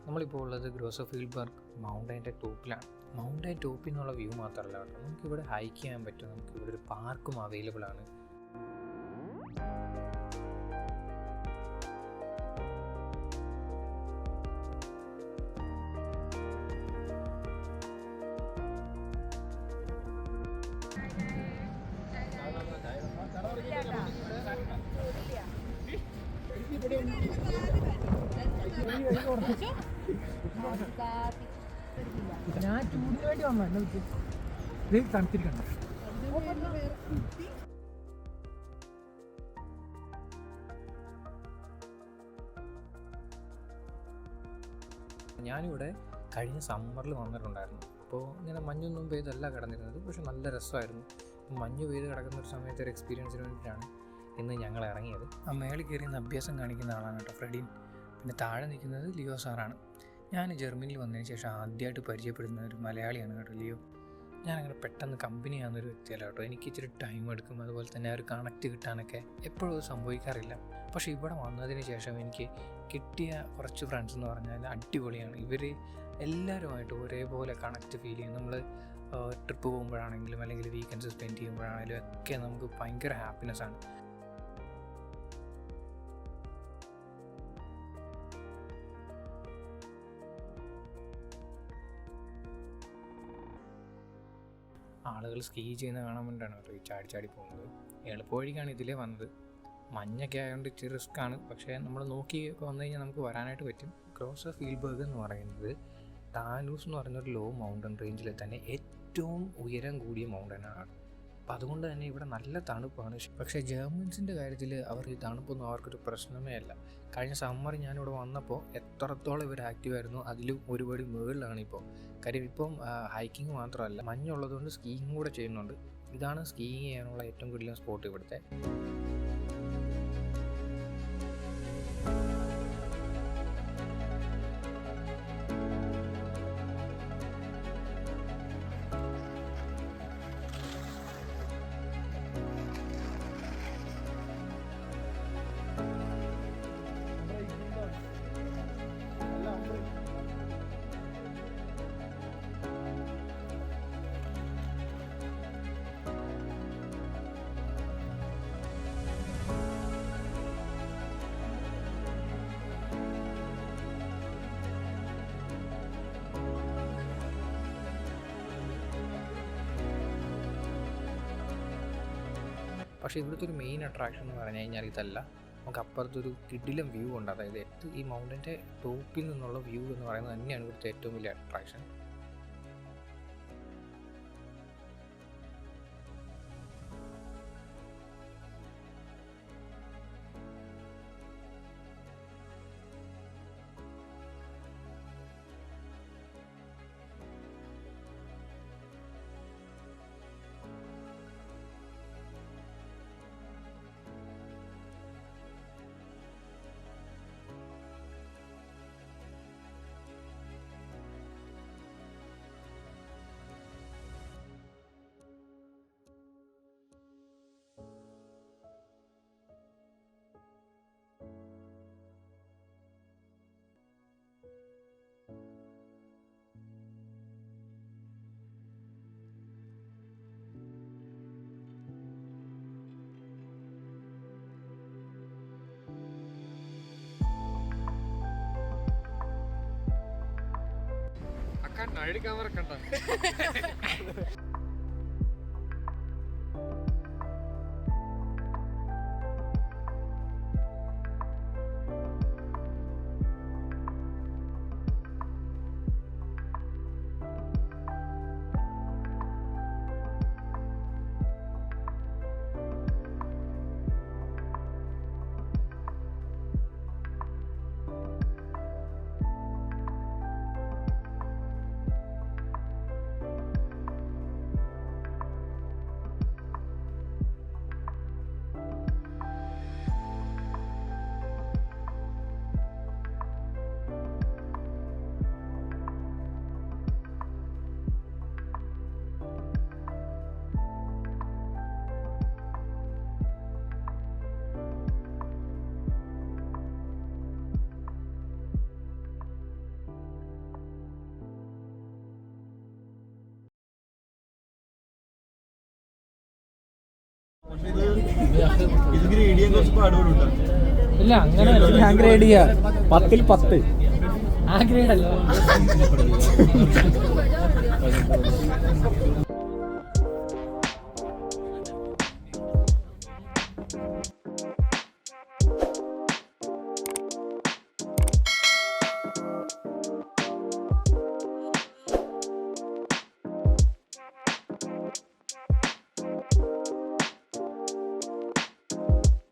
നമ്മളിപ്പോൾ ഉള്ളത് ഗ്രോസഫീൽഡ്ബർഗ് മൗണ്ടൈൻ്റെ ടോപ്പിലാണ്. മൗണ്ടൈൻ ടോപ്പിൽ നിന്നുള്ള വ്യൂ മാത്രമല്ല കേട്ടോ, നമുക്കിവിടെ ഹൈക്ക് ചെയ്യാൻ പറ്റും. നമുക്കിവിടെ ഒരു പാർക്കും അവൈലബിൾ ആണ്. ഞാൻ ചൂടിന് വേണ്ടി വന്നു എന്നെ വിളിച്ചു. ഇത് തണുത്തിരിക്കണ്ട. ഞാനിവിടെ കഴിഞ്ഞ സമ്മറിൽ വന്നിട്ടുണ്ടായിരുന്നു. അപ്പോൾ ഇങ്ങനെ മഞ്ഞൊന്നും പെയ്തല്ല കിടന്നിരുന്നത്, പക്ഷെ നല്ല രസമായിരുന്നു. മഞ്ഞ് പെയ്ത് കിടക്കുന്ന ഒരു സമയത്ത് ഒരു എക്സ്പീരിയൻസിന് വേണ്ടിയിട്ടാണ് ഇന്ന് ഞങ്ങൾ ഇറങ്ങിയത്. ആ മേളിൽ കയറി അഭ്യാസം കാണിക്കുന്ന ആളാണ് കേട്ടോ ഫ്രെഡീൻ. പിന്നെ താഴെ നിൽക്കുന്നത് ലിയോ സാറാണ്. ഞാൻ ജർമ്മനിയിൽ വന്നതിന് ശേഷം ആദ്യമായിട്ട് പരിചയപ്പെടുന്ന ഒരു മലയാളിയാണ് കേട്ടോ ലിയോ. ഞാനങ്ങനെ പെട്ടെന്ന് കമ്പനി ആകുന്നൊരു വ്യക്തിയല്ല കേട്ടോ. എനിക്ക് ഇച്ചിരി ടൈം എടുക്കും, അതുപോലെ തന്നെ ഒരു കണക്റ്റ് കിട്ടാനൊക്കെ എപ്പോഴും അത് സംഭവിക്കാറില്ല. പക്ഷേ ഇവിടെ വന്നതിന് ശേഷം എനിക്ക് കിട്ടിയ കുറച്ച് ഫ്രണ്ട്സ് എന്ന് പറഞ്ഞാൽ അടിപൊളിയാണ്. ഇവർ എല്ലാവരുമായിട്ട് ഒരേപോലെ കണക്റ്റ് ഫീൽ ചെയ്യും. നമ്മൾ ട്രിപ്പ് പോകുമ്പോഴാണെങ്കിലും അല്ലെങ്കിൽ വീക്കെൻഡ്സ് സ്പെൻഡ് ചെയ്യുമ്പോഴാണെങ്കിലും ഒക്കെ നമുക്ക് ഭയങ്കര ഹാപ്പിനെസ്സാണ്. ആളുകൾ സ്കീ ചെയ്യുന്ന കാണാൻ വേണ്ടിയിട്ടാണ് കേട്ടോ ഈ ചാടി പോകുന്നത്. എളുപ്പവഴിക്കാണ് ഇതിലേ വന്നത്. മഞ്ഞൊക്കെ ആയതുകൊണ്ട് ഇച്ചിരി റിസ്ക്കാണ്, പക്ഷേ നമ്മൾ നോക്കി വന്നു കഴിഞ്ഞാൽ നമുക്ക് വരാനായിട്ട് പറ്റും. ഗ്രോസഫീൽഡ്ബർഗ് എന്ന് പറയുന്നത് ടാലൂസ് എന്ന് പറയുന്നൊരു ലോ മൗണ്ടൻ റേഞ്ചിൽ തന്നെ ഏറ്റവും ഉയരം കൂടിയ മൗണ്ടനാണ്. അപ്പം അതുകൊണ്ട് തന്നെ ഇവിടെ നല്ല തണുപ്പാണ്. പക്ഷേ ജർമ്മൻസിൻ്റെ കാര്യത്തിൽ അവർ ഈ തണുപ്പൊന്നും അവർക്കൊരു പ്രശ്നമേ അല്ല. കഴിഞ്ഞ സമ്മർ ഞാനിവിടെ വന്നപ്പോൾ എത്രത്തോളം ഇവർ ആക്റ്റീവായിരുന്നു അതിലും ഒരുപാട് മുകളിലാണ് ഇപ്പോൾ. കാര്യം ഇപ്പം ഹൈക്കിങ് മാത്രമല്ല, മഞ്ഞുള്ളതുകൊണ്ട് സ്കീയിങ് കൂടെ ചെയ്യുന്നുണ്ട്. ഇതാണ് സ്കീയിങ് ചെയ്യാനുള്ള ഏറ്റവും കൂടുതൽ സ്പോട്ട് ഇവിടുത്തെ. പക്ഷേ ഇവിടുത്തെ ഒരു മെയിൻ അട്രാക്ഷൻ എന്ന് പറഞ്ഞു കഴിഞ്ഞാൽ ഇതല്ല. നമുക്ക് അപ്പുറത്തൊരു കിടിലം വ്യൂ ഉണ്ട്. അതായത് ഈ മൗണ്ടൻ്റെ ടോപ്പിൽ നിന്നുള്ള വ്യൂ എന്ന് പറയുന്നത് തന്നെയാണ് ഇവിടുത്തെ ഏറ്റവും വലിയ അട്രാക്ഷൻ. ഐഡി ക്യാമറ കണ്ട ഇല്ല അങ്ങനെ ഞാൻ ഗ്രേഡ് ചെയ്യാ 10-10. ആ ഗ്രേഡ് അല്ല